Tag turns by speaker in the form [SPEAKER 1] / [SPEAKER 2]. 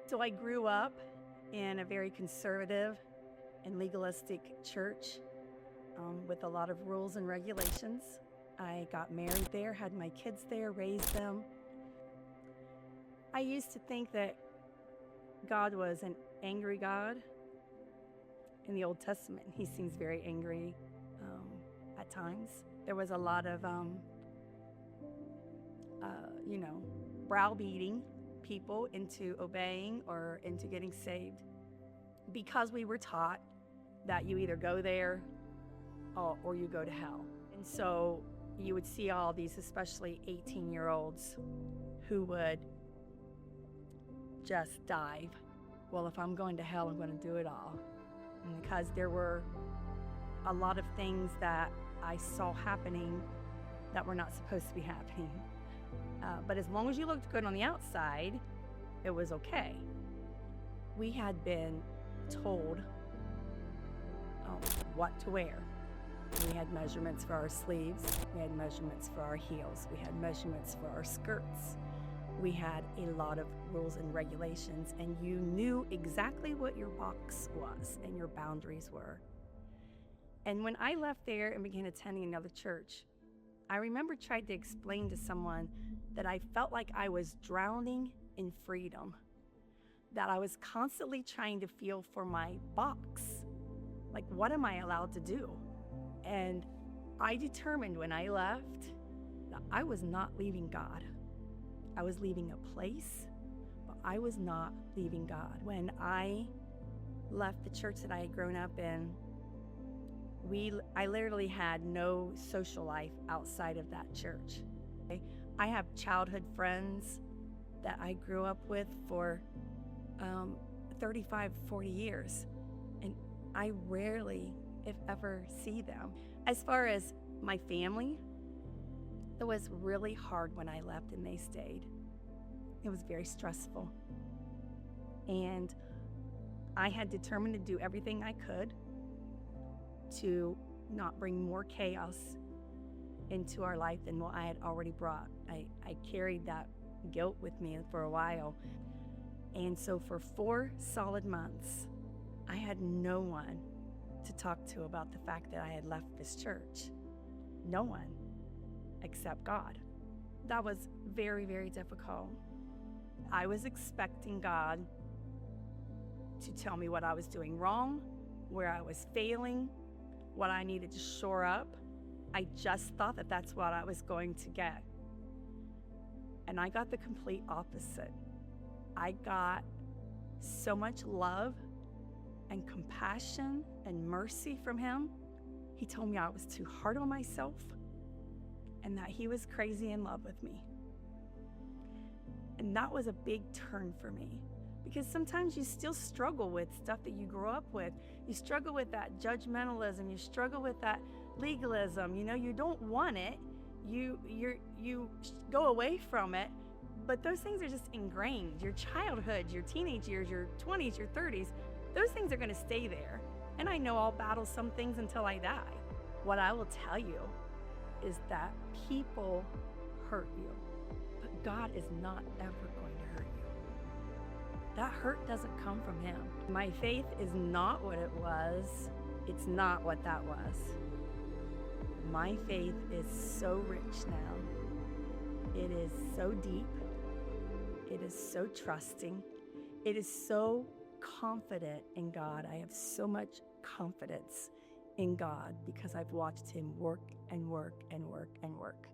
[SPEAKER 1] So I grew up in a very conservative and legalistic church with a lot of rules and regulations. I got married there, had my kids there, raised them. I used to think that God was an angry God. In the Old Testament, he seems very angry at times. There was a lot of, browbeating people into obeying or into getting saved because we were taught that you either go there or you go to hell. And so you would see all these, especially 18-year-olds, who would just dive. Well, if I'm going to hell, I'm going to do it all. And because there were a lot of things that I saw happening that were not supposed to be happening. But as long as you looked good on the outside, it was okay. We had been told what to wear. We had measurements for our sleeves. We had measurements for our heels. We had measurements for our skirts. We had a lot of rules and regulations, and you knew exactly what your box was and your boundaries were. And when I left there and began attending another church, I remember trying to explain to someone that I felt like I was drowning in freedom, that I was constantly trying to feel for my box. Like, what am I allowed to do? And I determined when I left that I was not leaving God. I was leaving a place, but I was not leaving God. When I left the church that I had grown up in, I literally had no social life outside of that church. I have childhood friends that I grew up with for 35, 40 years, and I rarely, if ever, see them. As far as my family, it was really hard when I left and they stayed. It was very stressful. And I had determined to do everything I could to not bring more chaos into our life than what I had already brought. I carried that guilt with me for a while. And so for 4 solid months, I had no one to talk to about the fact that I had left this church. No one except God. That was very, very difficult. I was expecting God to tell me what I was doing wrong, where I was failing, what I needed to shore up. I just thought that that's what I was going to get. And I got the complete opposite. I got so much love and compassion and mercy from him. He told me I was too hard on myself and that he was crazy in love with me. And that was a big turn for me, because sometimes you still struggle with stuff that you grew up with. You struggle with that judgmentalism. You struggle with that legalism. You don't want it. You go away from it. But those things are just ingrained. Your childhood, your teenage years, your 20s, your 30s, those things are going to stay there. And I know I'll battle some things until I die. What I will tell you is that people hurt you, but God is not ever going to hurt you. That hurt doesn't come from him. My faith is not what it was. It's not what that was. My faith is so rich now. It is so deep. It is so trusting. It is so confident in God. I have so much confidence in God because I've watched him work and work and work and work.